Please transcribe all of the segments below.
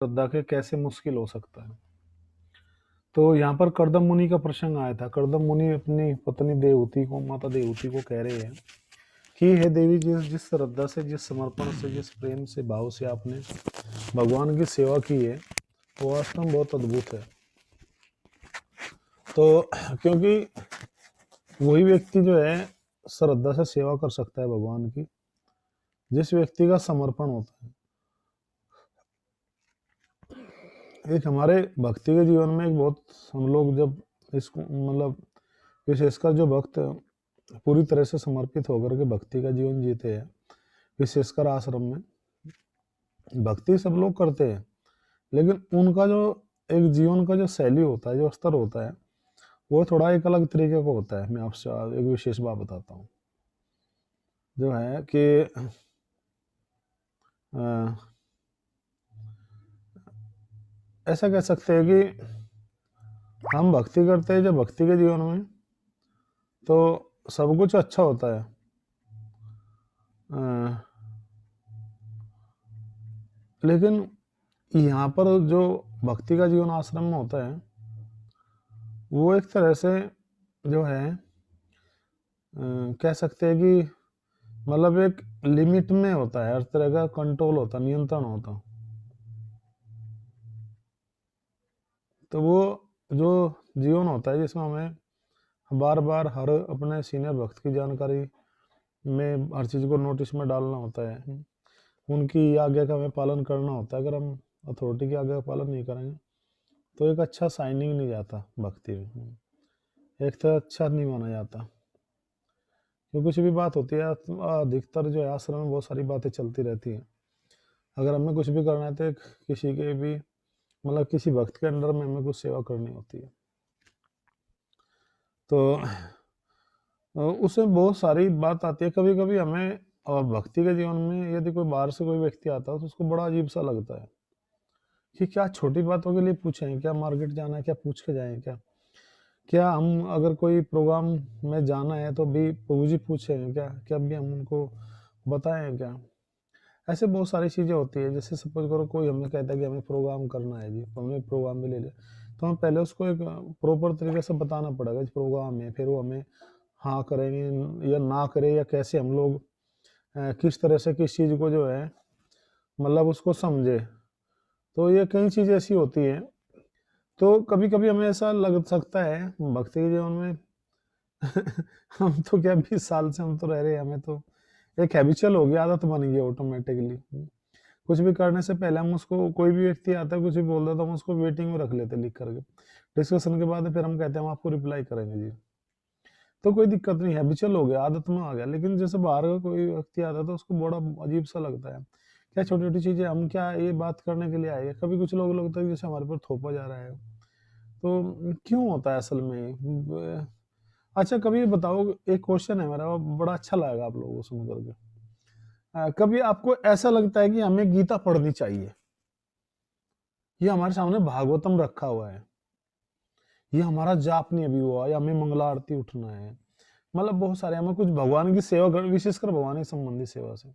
श्रद्धा के कैसे मुश्किल हो सकता है। तो यहाँ पर कर्दम मुनि का प्रसंग आया था। कर्दम मुनि अपनी पत्नी देवहूति को, माता देवहूति को कह रहे हैं कि हे देवी, जिस जिस श्रद्धा से, जिस समर्पण से, जिस प्रेम से, भाव से आपने भगवान की सेवा की है वो वास्तव में बहुत अद्भुत है। तो क्योंकि वही व्यक्ति जो है श्रद्धा से सेवा कर सकता है भगवान की, जिस व्यक्ति का समर्पण होता है। एक हमारे भक्ति के जीवन में एक बहुत, हम लोग जब इसको मतलब विशेषकर जो भक्त पूरी तरह से समर्पित होकर के भक्ति का जीवन जीते हैं, विशेषकर आश्रम में भक्ति सब लोग करते हैं, लेकिन उनका जो एक जीवन का जो शैली होता है, जो स्तर होता है, वो थोड़ा एक अलग तरीके का होता है। मैं आपसे एक विशेष बात बताता हूँ, जो है कि ऐसा कह सकते हैं कि हम भक्ति करते हैं जब भक्ति के जीवन में, तो सब कुछ अच्छा होता है, लेकिन यहाँ पर जो भक्ति का जीवन आश्रम में होता है वो एक तरह से जो है कह सकते हैं कि मतलब एक लिमिट में होता है, हर तरह का कंट्रोल होता, नियंत्रण होता। तो वो जो जीवन होता है जिसमें हमें बार बार हर अपने सीनियर भक्त की जानकारी में हर चीज़ को नोटिस में डालना होता है, उनकी आज्ञा का हमें पालन करना होता है। अगर हम अथॉरिटी की आज्ञा का पालन नहीं करेंगे तो एक अच्छा साइनिंग नहीं जाता भक्ति में, एक तो अच्छा नहीं माना जाता। तो कुछ भी बात होती है, अधिकतर जो है आश्रम में बहुत सारी बातें चलती रहती हैं। अगर हमें कुछ भी करना है तो किसी के भी मतलब किसी भक्त के अंडर में हमें कुछ सेवा करनी होती है, तो उसमें बहुत सारी बात आती है। कभी कभी हमें और भक्ति के जीवन में यदि कोई बाहर से कोई व्यक्ति आता है तो उसको बड़ा अजीब सा लगता है कि क्या छोटी बातों के लिए पूछें, क्या मार्केट जाना है क्या पूछ के जाएं, क्या क्या हम अगर कोई प्रोग्राम में जाना है तो भी प्रभु जी पूछें क्या, क्या भी हम उनको बताएं क्या। ऐसे बहुत सारी चीज़ें होती है। जैसे सपोज करो कोई हमें कहता है कि हमें प्रोग्राम करना है जी, तो हमें प्रोग्राम भी ले लिया, तो हम पहले उसको एक प्रॉपर तरीके से बताना पड़ेगा इस प्रोग्राम में, फिर वो हमें हाँ करेंगे या ना करें, या कैसे हम लोग किस तरह से किस चीज़ को जो है मतलब उसको समझे। तो ये कई चीज़ ऐसी होती है। तो कभी कभी हमें ऐसा लग सकता है भक्ति के जीवन में हम तो क्या 20 साल से हम तो रह रहे हैं, हमें तो एक हैबिचुअल हो गया, आदत बन गई ऑटोमेटिकली। कुछ भी करने से पहले हम उसको, कोई भी व्यक्ति आता है कुछ भी बोल रहा तो हम उसको वेटिंग में रख लेते लिख करके, डिस्कशन के बाद फिर हम कहते हैं हम आपको रिप्लाई करेंगे जी। तो कोई दिक्कत नहीं, हैबिचुअल हो गया, आदत में आ गया। लेकिन जैसे बाहर का कोई व्यक्ति आता है तो उसको बड़ा अजीब सा लगता है, क्या छोटी छोटी चीजें, हम क्या ये बात करने के लिए आए हैं। कभी कुछ लोग लगता है जैसे हमारे पर थोपा जा रहा है। तो क्यों होता है असल में? अच्छा कभी बताओ, एक क्वेश्चन है मेरा, वो बड़ा अच्छा लगेगा आप लोगों को सुन करके। कभी आपको ऐसा लगता है कि हमें गीता पढ़नी चाहिए, ये हमारे सामने भागवतम रखा हुआ है, ये हमारा जाप नहीं अभी हुआ, या हमें मंगला आरती उठना है, मतलब बहुत सारे हमें कुछ भगवान की सेवा कर, विशेषकर भगवान की संबंधी सेवा से,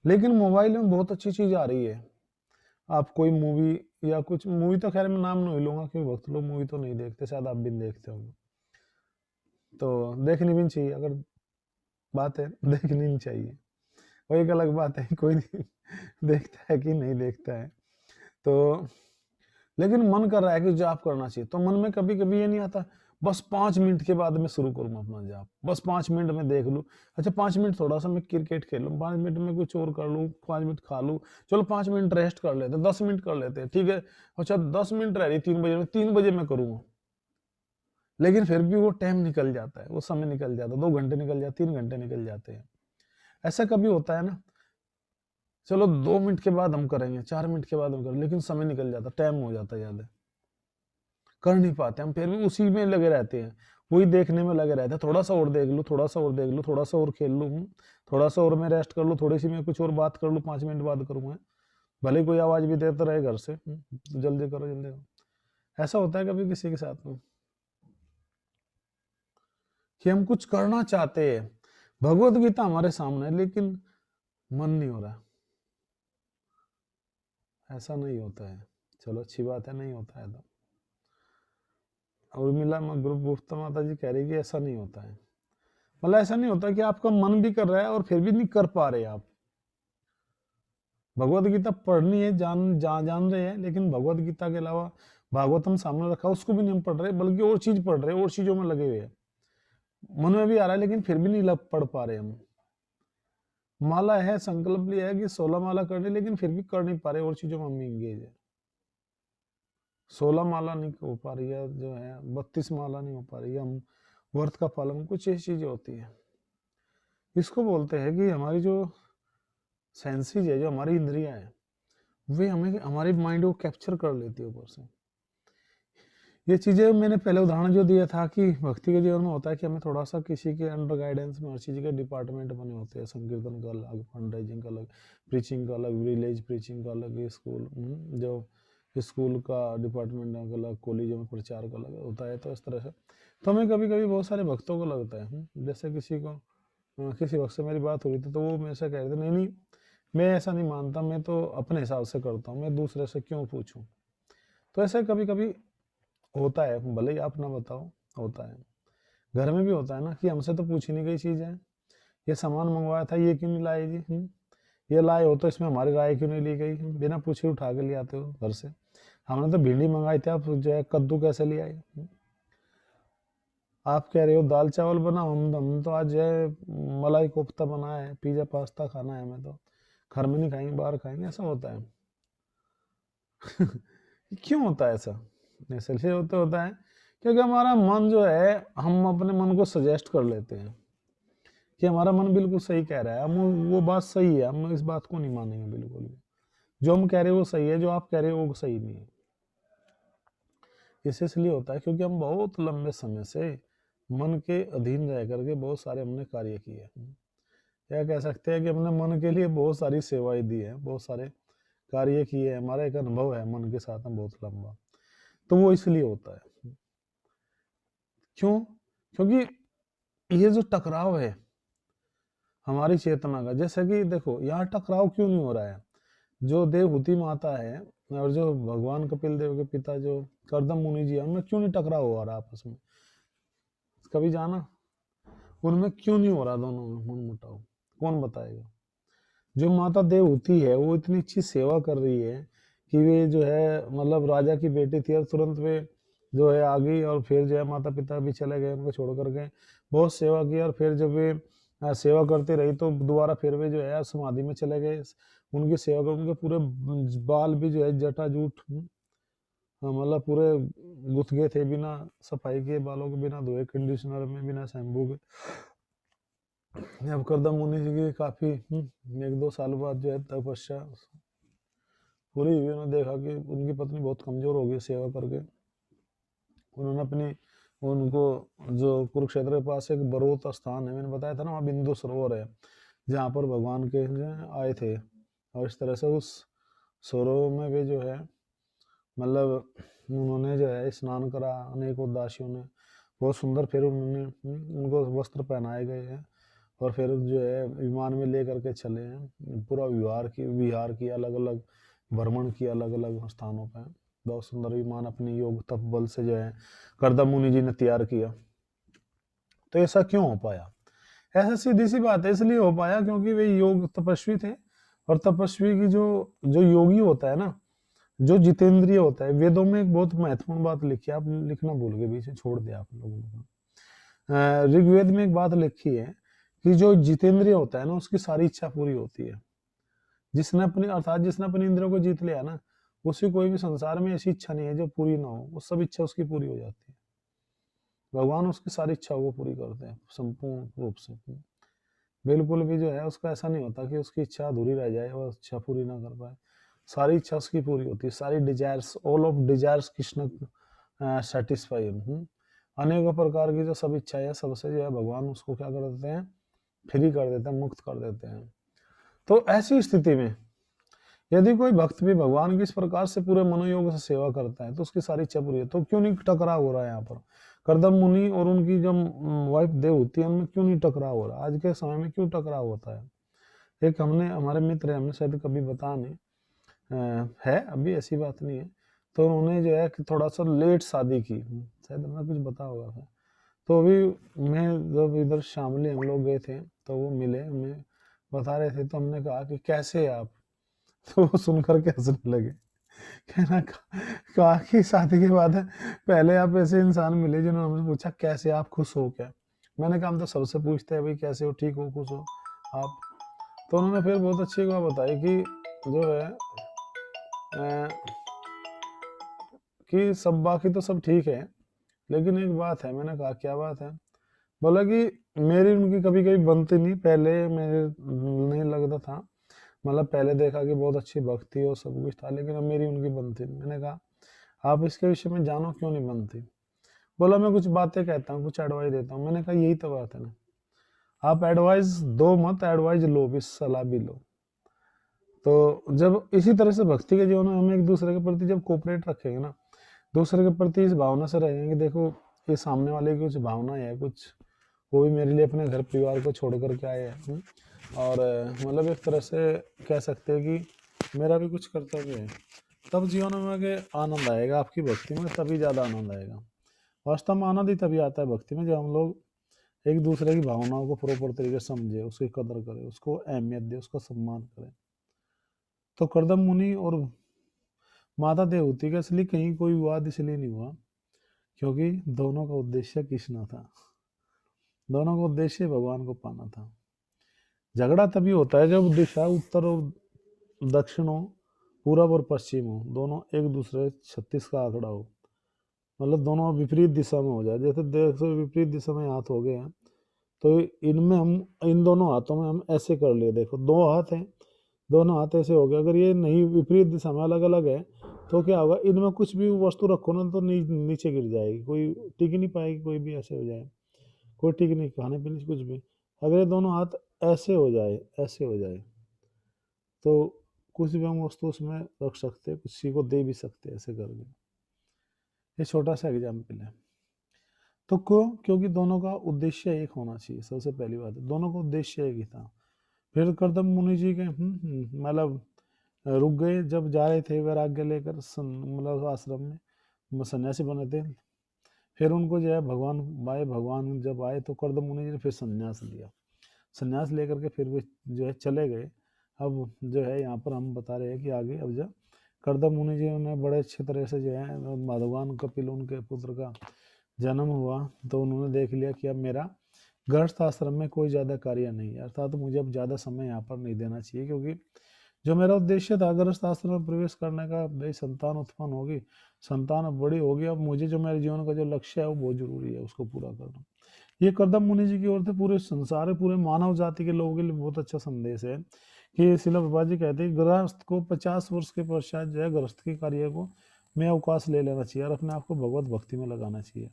लेकिन मोबाइल में बहुत अच्छी चीज आ रही है। आप कोई मूवी या कुछ मूवी, तो खैर मैं नाम नहीं लूंगा क्योंकि भक्त लोग मूवी तो नहीं देखते, शायद आप भी नहीं देखते होंगे, तो देखनी भी नहीं चाहिए। अगर बात है देखनी नहीं चाहिए, वो एक अलग बात है, कोई नहीं देखता है कि नहीं देखता है। तो लेकिन मन कर रहा है कि जाप करना चाहिए, तो मन में कभी कभी ये नहीं आता बस 5 मिनट के बाद मैं शुरू करूँ अपना जाप, बस 5 मिनट में देख लूँ, अच्छा 5 मिनट थोड़ा सा मैं क्रिकेट खेल लूँ, 5 मिनट में कुछ और कर लूँ, 5 मिनट खा लूँ, चलो 5 मिनट रेस्ट कर लेते हैं, 10 मिनट कर लेते हैं, ठीक है, अच्छा 10 मिनट रह रही 3 बजे में, 3 बजे मैं करूँगा। लेकिन फिर भी वो टाइम निकल जाता है, वो समय निकल जाता है, 2 घंटे निकल जाते, 3 घंटे निकल जाते हैं। ऐसा कभी होता है ना, चलो 2 मिनट के बाद हम करेंगे, 4 मिनट के बाद हम करेंगे, लेकिन समय निकल जाता, टाइम हो जाता है ज्यादा, कर नहीं पाते हम, फिर भी उसी में लगे रहते हैं, वही देखने में लगे रहते हैं, थोड़ा सा और देख लूँ, थोड़ा सा और देख लूँ, थोड़ा सा और खेल लूँ, थोड़ा सा और मैं रेस्ट कर लूँ, थोड़ी सी मैं कुछ और बात कर लूँ, 5 मिनट बाद करूँगा, भले कोई आवाज भी देता रहे घर से, तो जल्दी करो जल्दी करो। ऐसा होता है कभी किसी के साथ में कि हम कुछ करना चाहते हैं, भगवत गीता हमारे सामने है, लेकिन मन नहीं हो रहा, ऐसा नहीं होता है। चलो अच्छी बात है, नहीं होता है तो। उर्मिला ग्रुप गुप्ता माता जी कह रही कि ऐसा नहीं होता है। मतलब ऐसा नहीं होता कि आपका मन भी कर रहा है और फिर भी नहीं कर पा रहे आप। भगवत गीता पढ़नी है, जान रहे हैं, लेकिन भगवत गीता के अलावा भागवतम सामने रखा उसको भी नहीं हम पढ़ रहे, बल्कि और चीज पढ़ रहे, और चीजों में लगे हुए हैं। मन में भी आ रहा है लेकिन फिर भी नहीं पढ़ पा रहे हम। माला है, संकल्प लिया है कि 16 माला करनी, लेकिन फिर भी कर नहीं पा रहे, और चीजों में हम इंगेज है। 16 माला नहीं हो पा रही है, जो है 32 माला नहीं हो पा रही है, हम व्रत का पालन, कुछ ऐसी चीजें होती है। इसको बोलते हैं कि हमारी जो सेंसेस है, जो हमारी इंद्रियां है, वे हमें हमारे माइंड को कैप्चर कर लेती है ऊपर से। ये चीजें मैंने पहले उदाहरण जो दिया था कि भक्ति के जीवन में होता है कि हमें थोड़ा सा किसी के अंडर गाइडेंस में हर चीज के डिपार्टमेंट बने होते हैं। संकीर्तन का अलग, फंड राइजिंग का अलग, प्रीचिंग का अलग, विलेज प्रीचिंग का अलग, स्कूल जो स्कूल का डिपार्टमेंट का अलग, कॉलेजों में प्रचार का अलग होता है। तो इस तरह से तो हमें कभी कभी बहुत सारे भक्तों को लगता है, जैसे किसी को किसी वक्त से मेरी बात हो रही थी तो वो मेरे से कह रहे थे, नहीं नहीं मैं ऐसा नहीं मानता, मैं तो अपने हिसाब से करता हूँ, मैं दूसरे से क्यों पूछूं। तो ऐसे कभी कभी होता है, भले ही आप ना बताओ, होता है। घर में भी होता है ना कि हमसे तो पूछी नहीं गई चीज है, ये सामान मंगवाया था, ये क्यों नहीं लाए जी, ये लाए हो तो इसमें हमारी राय क्यों नहीं ली गई, बिना पूछे उठा के ले आते हो घर से। हमने तो भिंडी मंगाई थी, आप जो है कद्दू कैसे ले आए। आप कह रहे हो दाल चावल बना, हम तो आज जो है मलाई कोफ्ता बनाया है, पिज्जा पास्ता खाना है, हमें तो घर में नहीं खाएंगे, बाहर खाएंगे, ऐसा होता है। क्यों होता है ऐसा? इसलिए होता है क्योंकि हमारा मन जो है, हम अपने मन को सजेस्ट कर लेते हैं कि हमारा मन बिल्कुल सही कह रहा है, हम वो बात सही है, हम इस बात को नहीं मानेंगे बिल्कुल भी। जो हम कह रहे हैं वो सही है, जो आप कह रहे हो वो सही नहीं है। इसलिए होता है क्योंकि हम बहुत लंबे समय से मन के अधीन रह करके बहुत सारे हमने कार्य किए, या कह सकते हैं कि हमने मन के लिए बहुत सारी सेवाएं दी है, बहुत सारे कार्य किए, हमारा एक अनुभव है मन के साथ में बहुत लंबा। तो वो इसलिए होता है। क्यों? क्योंकि ये जो टकराव है हमारी चेतना का, जैसे कि देखो यहाँ टकराव क्यों नहीं हो रहा है, जो देवहूति माता है और जो भगवान कपिल देव के पिता जो करदम मुनि जी है, उनमें क्यों नहीं टकराव हो रहा आपस में? कभी जाना उनमें क्यों नहीं हो रहा दोनों में मन मुटाव? कौन बताएगा? जो माता देवहूति है वो इतनी अच्छी सेवा कर रही है कि वे जो है, मतलब राजा की बेटी थी और तुरंत वे जो है आ गई, और फिर जो है माता पिता भी चले गए उनको छोड़ करके, बहुत सेवा की, और फिर जब वे सेवा करती रही तो दोबारा फिर वे जो है समाधि में चले गए। उनकी सेवा कर, उनके पूरे बाल भी जो है जटाजूट, मतलब पूरे गुथ गए थे, बिना सफाई के बालों के, बिना धोए, कंडीशनर में, बिना शैम्पू के। अब करदम मुनि जी की काफी 1-2 साल बाद जो है तपस्या पूरी हुई, उन्होंने देखा कि उनकी पत्नी बहुत कमजोर हो गई सेवा करके। उन्होंने अपनी उनको जो कुरुक्षेत्र के पास एक बरोत स्थान है, मैंने बताया था ना, वहाँ बिंदु सरोवर है जहाँ पर भगवान के आए थे, और इस तरह से उस सरोवर में भी जो है, मतलब उन्होंने जो है स्नान करा, अनेकों दासियों ने, बहुत सुंदर। फिर उन्होंने उनको वस्त्र पहनाए गए हैं, और फिर जो है विमान में ले करके चले हैं, पूरा विहार किया, अलग अलग भ्रमण किया, अलग अलग स्थानों पर। बहुत सुंदर विमान अपने योग तप बल से जो है करदम मुनि जी ने तैयार किया। तो ऐसा क्यों हो पाया? ऐसा सीधी सी बात है, इसलिए हो पाया क्योंकि वे योग तपस्वी थे, और तपस्वी की जो जो योगी होता है ना, जो जितेंद्रिय होता है, वेदों में एक बहुत महत्वपूर्ण बात लिखी है, आप लिखना भूल गए, बीच में छोड़ दिया आप लोगों ने। ऋग्वेद में एक बात लिखी है कि जो जितेंद्रिय होता है ना, उसकी सारी इच्छा पूरी होती है। जिसने अपनी, अर्थात जिसने अपनी इंद्रियों को जीत लिया ना, उसकी कोई भी संसार में ऐसी इच्छा नहीं है जो पूरी ना हो, वो सब इच्छा उसकी पूरी हो जाती है। भगवान उसकी सारी इच्छाओं को पूरी करते हैं संपूर्ण रूप से। बिल्कुल भी जो है उसका ऐसा नहीं होता कि उसकी इच्छा अधूरी रह जाए और इच्छा पूरी ना कर पाए। सारी इच्छा उसकी पूरी होती है, सारी desires, all of desires Krishna satisfy. अनेकों प्रकार की जो सब इच्छाएं है, सबसे जो है भगवान उसको क्या कर देते हैं, फ्री कर देते हैं, मुक्त कर देते हैं। तो ऐसी स्थिति में यदि कोई भक्त भी भगवान की इस प्रकार से पूरे मनोयोग से सेवा करता है तो उसकी सारी इच्छा पूरी है। तो क्यों नहीं टकराव हो रहा है यहाँ पर? करदम मुनि और उनकी जो वाइफ देवहूति है, उनमें क्यों नहीं टकराव हो रहा? आज के समय में क्यों टकराव होता है? एक हमने, हमारे मित्र है, हमने शायद कभी बताया नहीं, है, अभी ऐसी बात नहीं है। तो उन्होंने जो है कि थोड़ा सा लेट शादी की, शायद मैं कुछ बता होगा फिर। तो अभी मैं जब इधर शामली हम लोग गए थे तो वो मिले, हमें बता रहे थे, तो हमने कहा कि कैसे हैं आप? तो वो सुन करके हंसने लगे। कहना कहा कि शादी के बाद है, पहले आप ऐसे इंसान मिले जिन्होंने हमसे पूछा कैसे आप, खुश हो क्या? मैंने कहा हम तो सबसे पूछते हैं भाई कैसे हो, ठीक हो, खुश हो आप? तो उन्होंने फिर बहुत अच्छी बात बताई कि जो है अ, कि सब बाकी तो सब ठीक है, लेकिन एक बात है। मैंने कहा क्या बात है? बोला कि मेरी उनकी कभी कभी बनती नहीं, पहले मेरे नहीं लगता था, मतलब पहले देखा कि बहुत अच्छी भक्ति और सब कुछ था, लेकिन अब मेरी उनकी बनती नहीं। मैंने कहा आप इसके विषय में जानो क्यों नहीं बनती? बोला मैं कुछ बातें कहता हूँ, कुछ एडवाइस देता हूँ। मैंने कहा यही तो बात है ना, आप एडवाइस दो मत, एडवाइस लो भी, सलाह भी लो। तो जब इसी तरह से भक्ति के जीवन में हम एक दूसरे के प्रति जब कोऑपरेट रखेंगे ना, दूसरे के प्रति इस भावना से रहेंगे, देखो ये सामने वाले की कुछ भावना है, कुछ वो भी मेरे लिए अपने घर परिवार को छोड़ करके आए हैं, और मतलब एक तरह से कह सकते हैं कि मेरा भी कुछ कर्तव्य है। तब जीवन में आगे आनंद आएगा, आपकी भक्ति में तभी ज़्यादा आनंद आएगा। वास्तव में आनंद ही तभी आता है भक्ति में, जब हम लोग एक दूसरे की भावनाओं को प्रॉपर तरीके से समझे, उसकी कदर करें, उसको अहमियत दे, उसका सम्मान करें। तो करदम मुनि और माता देवहूति का इसलिए कहीं कोई विवाद इसलिए नहीं हुआ क्योंकि दोनों का उद्देश्य कृष्ण था, दोनों का उद्देश्य भगवान को पाना था। झगड़ा तभी होता है जब दिशा उत्तर और दक्षिण हो, पूरब और पश्चिम हो, दोनों एक दूसरे 36 का आंकड़ा हो, मतलब दोनों विपरीत दिशा में हो जाए। जैसे देखो विपरीत दिशा में हाथ हो गए हैं, तो इनमें हम इन दोनों हाथों में हम ऐसे कर लिए, देखो दो हाथ हैं, दोनों हाथ ऐसे हो गए। अगर ये नहीं विपरीत दिशा में अलग अलग है तो क्या होगा, इनमें कुछ भी वस्तु रखो ना तो नीचे गिर जाएगी, कोई टिक नहीं पाएगी, कोई भी ऐसे हो जाए, कोई टिक नहीं, खाने पीने से कुछ भी। अगर ये दोनों हाथ ऐसे हो जाए, ऐसे हो जाए, तो कुछ भी हम वस्तु उसमें रख सकते हैं, किसी को दे भी सकते हैं ऐसे करके। ये छोटा सा एग्जाम्पल है। तो क्यों? क्योंकि दोनों का उद्देश्य एक होना चाहिए, सबसे पहली बात है, दोनों का उद्देश्य एक ही था। फिर करदम मुनि जी के मतलब रुक गए, जब जा रहे थे वैराग्य लेकर मतलब आश्रम में सन्यासी बने थे। फिर उनको जो है भगवान जब आए तो करदम मुनि जी ने फिर संन्यास लिया, संन्यास लेकर के फिर वे जो है चले गए। अब जो है यहाँ पर हम बता रहे हैं कि आगे अब जब करदम मुनि जी ने बड़े अच्छे तरह से जो है भगवान कपिल उनके पुत्र का जन्म हुआ, तो उन्होंने देख लिया कि अब मेरा गृहस्थ आश्रम में कोई ज़्यादा कार्य नहीं है, अर्थात तो मुझे अब ज़्यादा समय यहाँ पर नहीं देना चाहिए, क्योंकि जो मेरा उद्देश्य था गृहस्थ आश्रम में प्रवेश करने का, भाई संतान उत्पन्न होगी, संतान अब बड़ी होगी, अब मुझे जो मेरे जीवन का जो लक्ष्य है वो बहुत जरूरी है उसको पूरा करना। ये करदम मुनि जी की ओर से पूरे संसार, पूरे मानव जाति के लोगों के लिए बहुत अच्छा संदेश है कि शिला प्रभुपाद जी कहते हैं गृहस्थ को 50 वर्ष के पश्चात जो है गृहस्थ के कार्य को में अवकाश ले लेना चाहिए और अपने आप को भगवत भक्ति में लगाना चाहिए।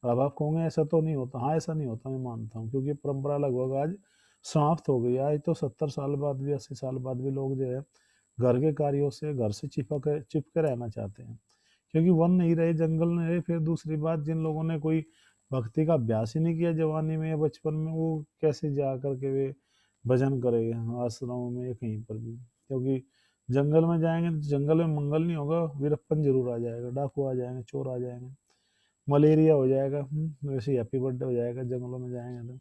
अब आप कहोगे ऐसा तो नहीं होता, हाँ ऐसा नहीं होता, मैं मानता हूँ, क्योंकि परंपरा लगभग आज समाप्त हो गई। आज तो 70 साल बाद भी 80 साल बाद भी लोग जो है घर के कार्यों से, घर से चिपके रहना चाहते हैं, क्योंकि वन नहीं रहे, जंगल नहीं रहे। फिर दूसरी बात, जिन लोगों ने कोई भक्ति का अभ्यास ही नहीं किया जवानी में या बचपन में, वो कैसे जा करके वे भजन करेंगे आश्रमों में या कहीं पर भी? क्योंकि जंगल में जाएंगे तो जंगल में मंगल नहीं होगा, वीरप्पन जरूर आ जाएगा, डाकू आ जाएंगे, चोर आ जाएंगे, मलेरिया हो जाएगा, वैसे ही हैप्पी बर्थडे हो जाएगा जंगलों में जाएंगे तो।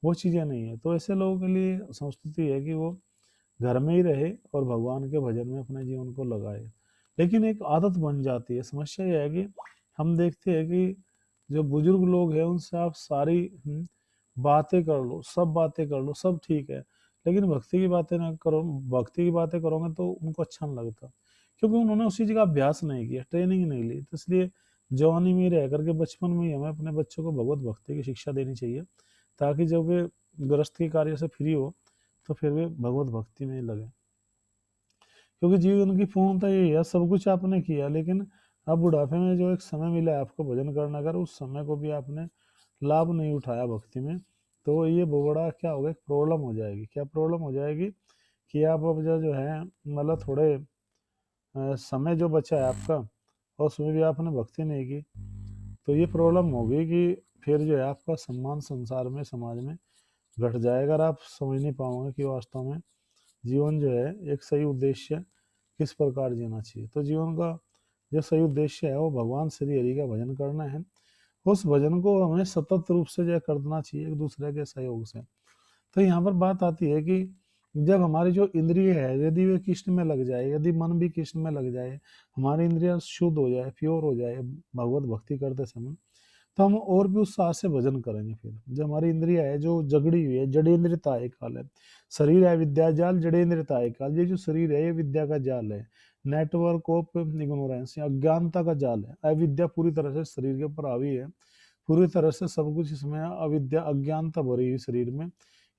वो चीज़ें नहीं है। तो ऐसे लोगों के लिए संस्कृति है कि वो घर में ही रहे और भगवान के भजन में अपने जीवन को लगाए, लेकिन एक आदत बन जाती है। समस्या यह है कि हम देखते हैं कि जो बुजुर्ग लोग हैं उनसे आप सारी बातें कर लो, सब बातें कर लो, सब ठीक है, लेकिन भक्ति की बातें ना करो, भक्ति की बातें करोगे तो उनको अच्छा नहीं लगता, क्योंकि उन्होंने उस चीज़ का अभ्यास नहीं किया, ट्रेनिंग नहीं ली। तो इसलिए जवानी में रह करके बचपन में ही हमें अपने बच्चों को भगवत भक्ति की शिक्षा देनी चाहिए, ताकि जब वे गृहस्थ के कार्य से फ्री हो तो फिर वे भगवत भक्ति में लगे। क्योंकि जीवन की पूर्णता यही है, सब कुछ आपने किया, लेकिन अब बुढ़ापे में जो एक समय मिला है आपको भजन करने का, उस समय को भी आपने लाभ नहीं उठाया भक्ति में, तो ये बड़ा क्या होगा, एक प्रॉब्लम हो जाएगी। क्या प्रॉब्लम हो जाएगी कि आप अब जो है मतलब थोड़े समय जो बचा है आपका और उसमें भी आपने भक्ति नहीं की, तो ये प्रॉब्लम होगी कि फिर जो है आपका सम्मान संसार में, समाज में घट जाएगा और आप समझ नहीं पाओगे कि वास्तव में जीवन जो है एक सही उद्देश्य किस प्रकार जीना चाहिए। तो जीवन का जो सही उद्देश्य है वो भगवान श्री हरि का भजन करना है। उस भजन को हमें सतत रूप से जो करना चाहिए एक दूसरे के सहयोग से। तो यहाँ पर बात आती है कि जब हमारी जो इंद्रिय है यदि वे कृष्ण में लग जाए, यदि मन भी कृष्ण में लग जाए, हमारी इंद्रिया शुद्ध हो जाए, प्योर हो जाए भगवत भक्ति करते समय, तो हम और भी उत्साह से भजन करेंगे। फिर जो हमारी इंद्रिया है जो जगड़ी हुई है, जड़ेंद्रियता एक काल है, शरीर है विद्या जाल, जड़ेंद्रियता एक काल। ये जो शरीर है ये विद्या का जाल है, नेटवर्क ऑफ इग्नोरेंस, अज्ञानता का जाल है। अविद्या पूरी तरह से शरीर के ऊपर हावी है, पूरी तरह से सब कुछ इसमें अविद्या अज्ञानता भरी हुई शरीर में।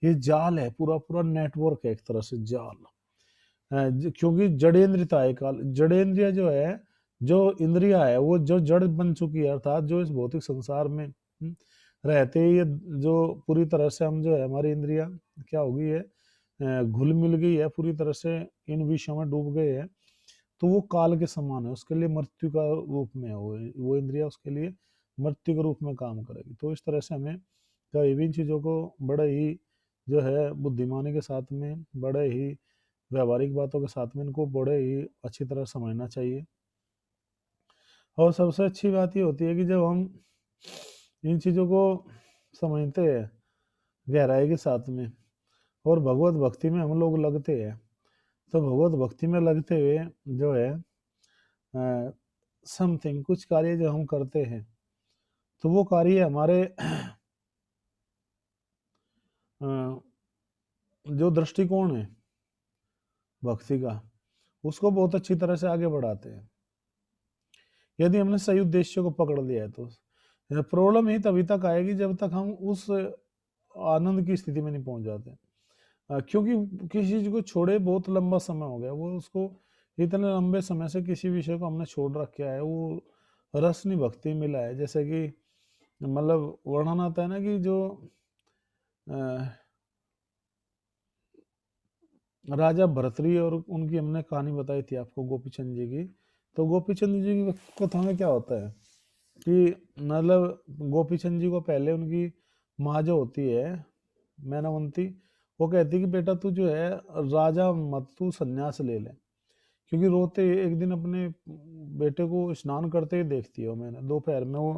ये जाल है, पूरा पूरा नेटवर्क है एक तरह से जाल। क्योंकि जड़ेंद्रियता है काल, जड़ेंद्रिय जो है, जो इंद्रिया है वो जो जड़ बन चुकी है, अर्थात जो इस भौतिक संसार में रहते ही ये जो पूरी तरह से हम जो है हमारी इंद्रिया क्या हो गई है, घुल मिल गई है, पूरी तरह से इन विषयों में डूब गए हैं। तो वो काल के समान है, उसके लिए मृत्यु का रूप में है वो इंद्रिया उसके लिए मृत्यु के रूप में काम करेगी। तो इस तरह से हमें कभी भी इन चीज़ों को बड़े ही जो है बुद्धिमानी के साथ में, बड़े ही व्यवहारिक बातों के साथ में इनको बड़े ही अच्छी तरह समझना चाहिए। और सबसे अच्छी बात ये होती है कि जब हम इन चीज़ों को समझते हैं गहराई के साथ में और भगवत भक्ति में हम लोग लगते हैं, तो भगवत भक्ति में लगते हुए जो है समथिंग कुछ कार्य जो हम करते हैं, तो वो कार्य हमारे जो दृष्टिकोण है भक्ति का उसको बहुत अच्छी तरह से आगे बढ़ाते हैं, यदि हमने सही उद्देश्य को पकड़ लिया है। तो प्रॉब्लम ही तभी तक आएगी जब तक हम उस आनंद की स्थिति में नहीं पहुंच जाते। क्योंकि किसी चीज को छोड़े बहुत लंबा समय हो गया, वो उसको इतने लंबे समय से किसी विषय को हमने छोड़ रखा है, वो रस नहीं भक्ति मिला है। जैसे कि मतलब वर्णन आता है ना कि जो राजा भरतरी और उनकी हमने कहानी बताई थी आपको गोपीचंद जी की। तो गोपीचंद जी की कथा में क्या होता है कि मतलब गोपीचंद जी को पहले उनकी माँ जो होती है मैनावंती, वो कहती कि बेटा तू जो है राजा मत, तू संन्यास ले ले। क्योंकि रोते एक दिन अपने बेटे को स्नान करते ही देखती है मैंने, दोपहर में वो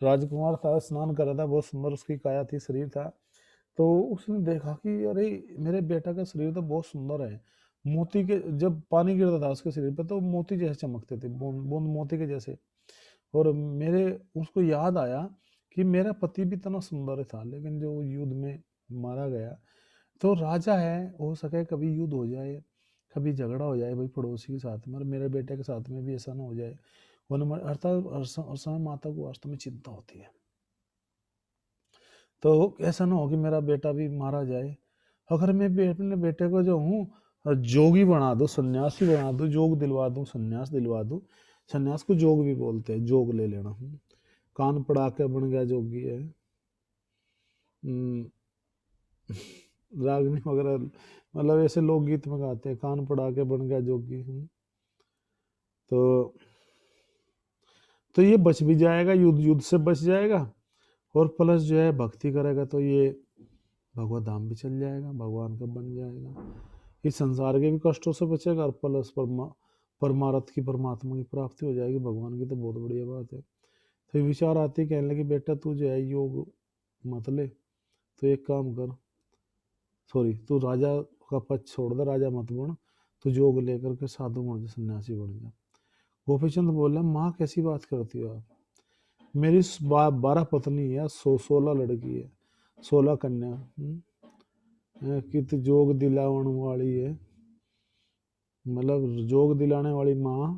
राजकुमार था, स्नान कर रहा था, बहुत सुंदर उसकी काया थी, शरीर था। तो उसने देखा कि अरे मेरे बेटा का शरीर तो बहुत सुंदर है, मोती के जब पानी गिरता था उसके शरीर पे तो मोती जैसे चमकते थे, बूंद बूंद मोती के जैसे। और मेरे उसको याद आया कि मेरा पति भी इतना सुंदर था लेकिन जो युद्ध में मारा गया। तो राजा है, हो सके कभी युद्ध हो जाए, कभी झगड़ा हो जाए भाई पड़ोसी के साथ में, और मेरे बेटे के साथ में भी ऐसा ना हो जाए। अर्थात हर समय माता को वास्तव में चिंता होती है, तो ऐसा ना हो कि मेरा बेटा भी मारा जाए। अगर मैं अपने बेटे को जो हूँ जोगी बना दूँ, सन्यासी बना दूँ, जोग दिलवा दूँ, सन्यास दिलवा दूँ। सन्यास को जोग भी बोलते हैं, जोग ले लेना। कान पड़ा के बन गया जोगी है, रागनी वगैरह, मतलब ऐसे लोकगीत में गाते हैं, कान पड़ा के बन गया जोगी। तो तो ये बच भी जाएगा, युद्ध युद्ध से बच जाएगा, और प्लस जो है भक्ति करेगा तो ये भगवत धाम भी चल जाएगा, भगवान का बन जाएगा, इस संसार के भी कष्टों से बचेगा, और प्लस परमार्थ की, परमात्मा की प्राप्ति हो जाएगी, भगवान की। तो बहुत बढ़िया बात है। तो विचार आती है, कहने लगी बेटा तू जो है योग मत ले, तो एक काम कर, सॉरी तू राजा का पद छोड़ दे, राजा मत बन, तू योग लेकर के साधु बन जा, सन्यासी बन जा। गोपीचंद बोला माँ कैसी बात करती हो आप, मेरी 12 पत्नी है, 16 लड़की है, 16 कन्या, कित जोग दिलावन वाली है, मतलब जोग दिलाने वाली माँ,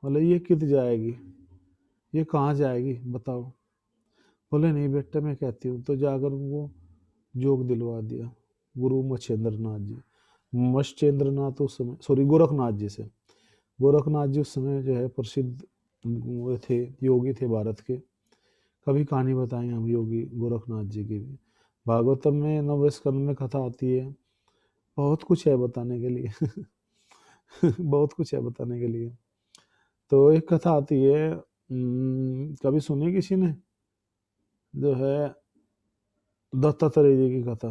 बोले ये कित जाएगी, ये कहाँ जाएगी बताओ। बोले नहीं बेटा मैं कहती हूँ। तो जाकर उनको जोग दिलवा दिया गुरु मच्छेंद्र नाथ जी। मच्छेंद्र नाथ उस समय, सॉरी गोरखनाथ जी से, गोरखनाथ जी उस समय जो है प्रसिद्ध वो थे, योगी थे भारत के। कभी कहानी बताएं हम योगी गोरखनाथ जी की भी, भागवतम में 9वें स्कंद में कथा आती है, बहुत कुछ है बताने के लिए बहुत कुछ है बताने के लिए। तो एक कथा आती है, कभी सुनी किसी ने, जो है दत्तात्रेय जी की कथा।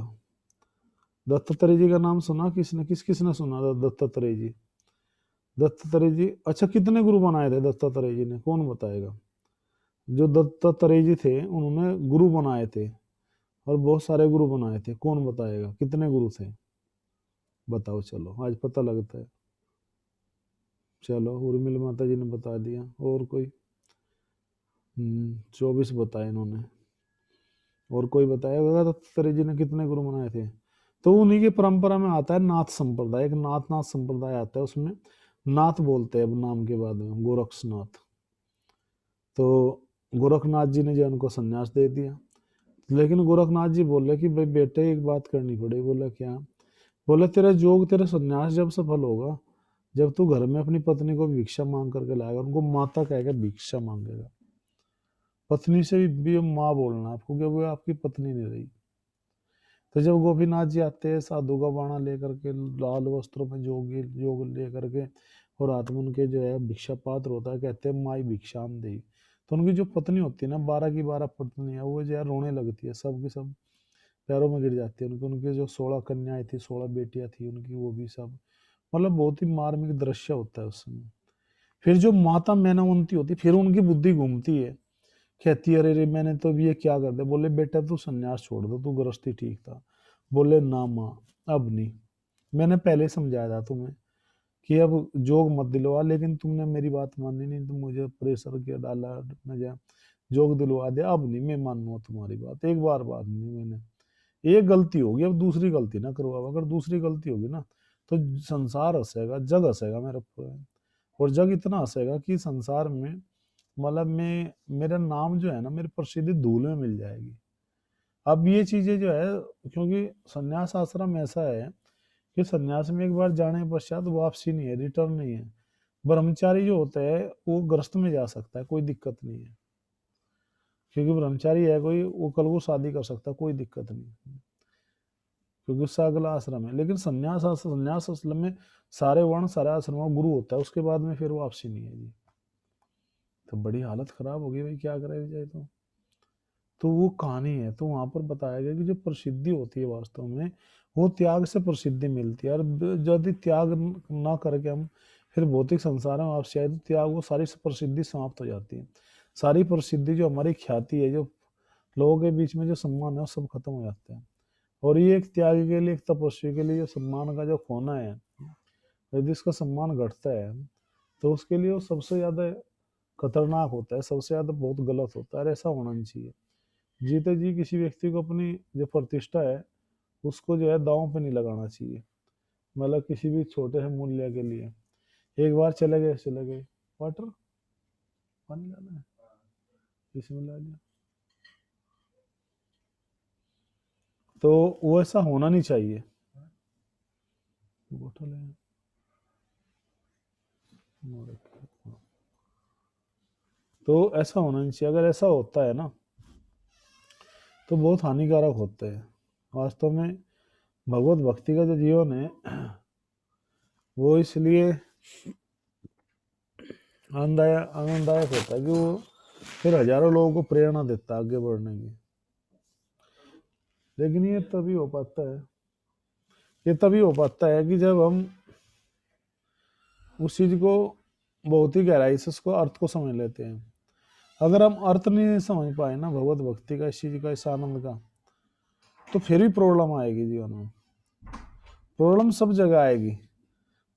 दत्तात्रेय जी का नाम सुना किसने, किसने सुना था दत्तात्रेय जी? दत्तात्रेय जी, अच्छा कितने गुरु बनाए थे दत्तात्रेय जी ने, कौन बताएगा? जो दत्तात्रेय जी थे उन्होंने गुरु बनाए थे, और बहुत सारे गुरु बनाए थे, कौन बताएगा कितने गुरु थे? बताओ, चलो आज पता लगता है। चलो, उर्मिला माता जी ने बता दिया, और कोई? 24 बताए इन्होंने, और कोई बताएगा दत्तात्रेय जी ने कितने गुरु बनाए थे? तो उन्हीं की परंपरा में आता है नाथ संप्रदाय, एक नाथ संप्रदाय आता है, उसमें नाथ बोलते हैं अब नाम के बाद में, गोरक्षनाथ। तो गोरखनाथ जी ने जो उनको संन्यास दे दिया, लेकिन गोरखनाथ जी बोले कि भाई बेटे एक बात करनी पड़ेगी। बोला क्या? बोले तेरा जोग, तेरा संन्यास जब सफल होगा, जब तू घर में अपनी पत्नी को भिक्षा मांग करके लाएगा, उनको माता कह के भिक्षा मांगेगा। पत्नी से भी माँ बोलना आपको, क्योंकि वो आपकी पत्नी नहीं रही। तो जब गोपीनाथ जी आते हैं साधु का बाणा लेकर के, लाल वस्त्रों में जोग लेकर के, और हाथ में उनके जो है भिक्षा पात्र होता है, कहते हैं माई भिक्षाम दे। तो उनकी जो पत्नी होती है ना, 12 की 12 पत्नी है, वो जो है रोने लगती है, सब की सब पैरों में गिर जाती है। उनकी जो 16 कन्याएं थी, 16 बेटियां थी उनकी, वो भी सब, मतलब बहुत ही मार्मिक दृश्य होता है उस समय। फिर जो माता मैनावंती होती, फिर उनकी बुद्धि घूमती है, कहती है अरे रे मैंने तो ये क्या कर दिया। बोले बेटा तू सन्यास छोड़ दो, तू गृहस्थी ठीक था। बोले ना माँ, अब नहीं, मैंने पहले समझाया था तुम्हें कि अब जोग मत दिलवा, लेकिन तुमने मेरी बात मानी नहीं, तुम मुझे प्रेशर किया, डाला, मुझे जोग दिलवा दिया। अब नहीं मैं मानूंगा तुम्हारी बात, एक बार बात नहीं, मैंने एक गलती होगी, अब दूसरी गलती ना करो। अब अगर दूसरी गलती होगी ना, तो संसार हंसेगा, जग हंसेगा मेरे ऊपर, और जग इतना हंसेगा कि संसार में, मतलब मैं, मेरा नाम जो है ना, मेरी प्रसिद्धि धूल में मिल जाएगी। अब ये चीजें जो है, क्योंकि संन्यास आश्रम ऐसा है कि संन्यास में एक बार जाने के पश्चात वापसी नहीं है, रिटर्न नहीं है। ब्रह्मचारी जो होता है वो गृहस्थ में जा सकता है, कोई दिक्कत नहीं है, क्योंकि ब्रह्मचारी है कोई, वो कल को शादी कर सकता है, कोई दिक्कत नहीं, क्योंकि उसका अगला आश्रम है। लेकिन संन्यास आश्रम में सारे वर्ण, सारे आश्रमों गुरु होता है, उसके बाद में फिर वापसी नहीं है जी। तो बड़ी हालत खराब हो गई भाई, क्या करे विजय। तो वो कहानी है, तो वहां पर बताया गया कि जो प्रसिद्धि होती है वास्तव में, वो त्याग से प्रसिद्धि मिलती है। और यदि त्याग ना करके हम फिर भौतिक संसार में वापस आए, तो त्याग, वो सारी प्रसिद्धि समाप्त हो जाती है। सारी प्रसिद्धि, जो हमारी ख्याति है, जो लोगों के बीच में जो सम्मान है, वो सब खत्म हो जाते हैं। और ये एक त्यागी के लिए, एक तपस्वी के लिए, जो सम्मान का जो खोना है, यदि इसका सम्मान घटता है, तो उसके लिए वो सबसे ज्यादा खतरनाक होता है, सबसे ज्यादा बहुत गलत होता है, और ऐसा होना नहीं चाहिए। जीते जी किसी व्यक्ति को अपनी जो प्रतिष्ठा है, उसको जो है दांव पे नहीं लगाना चाहिए, मतलब किसी भी छोटे से मूल्य के लिए। एक बार चले गए, चले गए। वाटर, पानी लाना है, इसमें ला लिया। तो वो ऐसा होना नहीं चाहिए। बोतल है, तो ऐसा होना नहीं चाहिए। अगर ऐसा होता है ना, तो बहुत हानिकारक होते हैं वास्तव में। भगवत भक्ति का जो जीवन है, वो इसलिए आनंददायक होता है कि वो फिर हजारों लोगों को प्रेरणा देता है आगे बढ़ने की। लेकिन ये तभी हो पाता है कि जब हम उस चीज को बहुत ही गहराई से, उसको अर्थ को समझ लेते हैं। अगर हम अर्थ नहीं समझ पाए ना भगवत भक्ति का, इस चीज का, इस आनंद का, तो फिर भी प्रॉब्लम आएगी जीवन में। प्रॉब्लम सब जगह आएगी,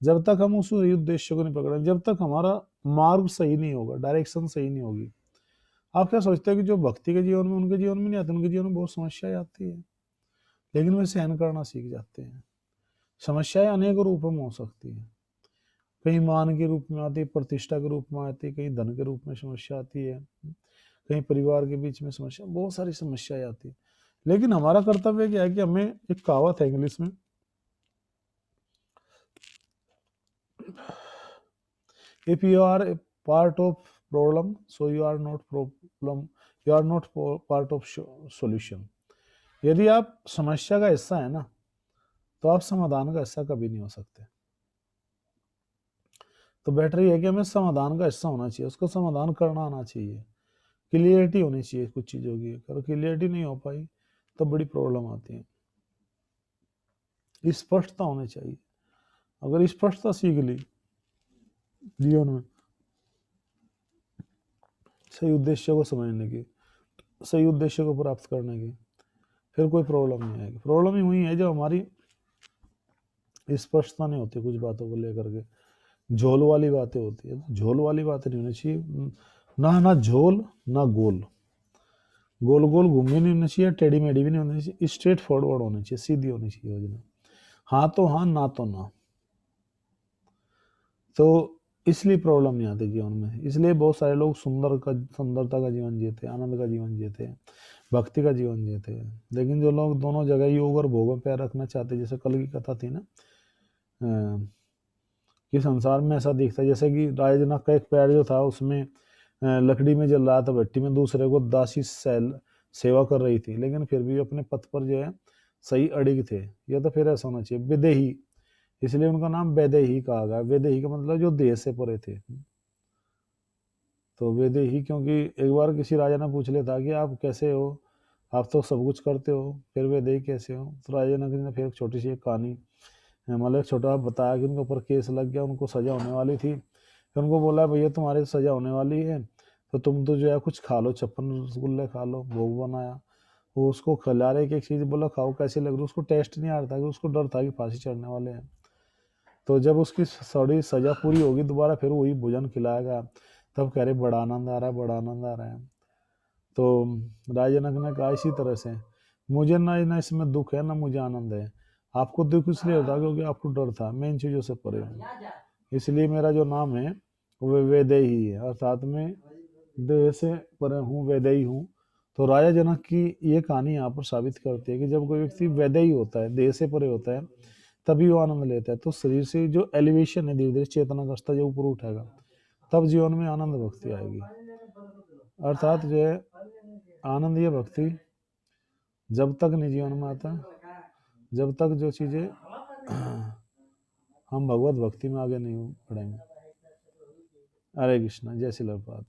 जब तक हम उस उद्देश्य को नहीं पकड़े, जब तक हमारा मार्ग सही नहीं होगा, डायरेक्शन सही नहीं होगी। आप क्या सोचते हैं कि जो भक्ति के जीवन में, उनके जीवन में नहीं आती, उनके जीवन में बहुत समस्याएं आती है, लेकिन वे सहन करना सीख जाते हैं। समस्याएं अनेक रूपों में हो सकती है, कहीं मान के रूप में आती है, प्रतिष्ठा के रूप में आती है, कहीं धन के रूप में समस्या आती है, कहीं परिवार के बीच में समस्या, बहुत सारी समस्याएं आती है। लेकिन हमारा कर्तव्य क्या है कि हमें, एक कहावत है इंग्लिश में, if you are a part of problem, so you are not problem, you are not part of solution. यदि आप समस्या का हिस्सा है ना, तो आप समाधान का हिस्सा कभी नहीं हो सकते। तो बेटर ये है कि हमें समाधान का हिस्सा होना चाहिए, उसको समाधान करना आना चाहिए, क्लियरिटी होनी चाहिए कुछ चीज़ों की। अगर क्लियरिटी नहीं हो पाई, तो बड़ी प्रॉब्लम आती है। स्पष्टता होनी चाहिए, अगर स्पष्टता सीख ली, जीवन में सही उद्देश्य को समझने की, सही उद्देश्य को प्राप्त करने की, फिर कोई प्रॉब्लम नहीं आएगी। प्रॉब्लम ही हुई है जब हमारी स्पष्टता नहीं होती कुछ बातों को लेकर के, झोल वाली बातें होती है। झोल वाली बातें नहीं होनी चाहिए, ना झोल ना गोल, गोल गोल घूमी नहीं होनी चाहिए, टेढ़ी मेढ़ी भी नहीं होनी चाहिए, स्ट्रेट फॉरवर्ड होनी चाहिए, सीधी होनी चाहिए योजना। हाँ तो हाँ, ना तो ना। तो इसलिए प्रॉब्लम नहीं आती जीवन में। इसलिए बहुत सारे लोग सुंदरता का जीवन जीते हैं, आनंद का जीवन जीते हैं, भक्ति का जीवन जीते हैं। लेकिन जो लोग दोनों जगह योग और भोग में पैर रखना चाहते हैं, जैसे कल की कथा थी ना, कि संसार में ऐसा दिखता है जैसे कि राजा जनक का एक पैर जो था उसमें लकड़ी में जल रहा था, भट्टी में दूसरे को दासी सेवा कर रही थी, लेकिन फिर भी अपने पथ पर जो है सही अड़िग थे। या तो फिर ऐसा होना चाहिए विदेही, इसलिए उनका नाम वैदेही कहा गया। वैदेही का मतलब जो देह से परे थे। तो वैदेही क्योंकि एक बार किसी राजा ने पूछ लिया था कि आप कैसे हो, आप तो सब कुछ करते हो, फिर वैदेही कैसे हो। तो राजा जनक ने फिर एक छोटी सी एक कहानी, मतलब छोटा बताया कि उनके ऊपर केस लग गया, उनको सजा होने वाली थी। फिर उनको बोला भैया तुम्हारी सजा होने वाली है तो तुम तो जो है कुछ खा लो, 56 रसगुल्ले खा लो, भोग बनाया। वो उसको खिला रहे, एक चीज बोला खाओ कैसी लग रही, उसको टेस्ट नहीं आ रहा था कि उसको डर था कि फांसी चढ़ने वाले हैं। तो जब उसकी थोड़ी सजा पूरी होगी दोबारा फिर वही भोजन खिलाया गया, तब कह रहे बड़ा आनंद आ रहा है, बड़ा आनंद आ रहा है। तो राजा जनक ने कहा इसी तरह से मुझे ना इसमें दुख है ना मुझे आनंद है। आपको दुख इसलिए होता क्योंकि आपको डर था, मैं इन चीजों से परे हूँ, इसलिए मेरा जो नाम है वो वैदेही है, अर्थात में देह से परे हूँ, वैदेही हूँ। तो राजा जनक की ये कहानी यहाँ पर साबित करती है कि जब कोई व्यक्ति वैदेही होता है, देह से परे होता है, तभी वो आनंद लेता है। तो शरीर से जो एलिवेशन है, धीरे धीरे चेतना का स्तर जो ऊपर उठेगा, तब जीवन में आनंद भक्ति आएगी। अर्थात जो है आनंद या भक्ति जब तक नहीं जीवन में आता, जब तक जो चीजें हम भगवत भक्ति में आगे नहीं बढ़ेंगे। हरे कृष्णा, जय श्री प्रभुपाद।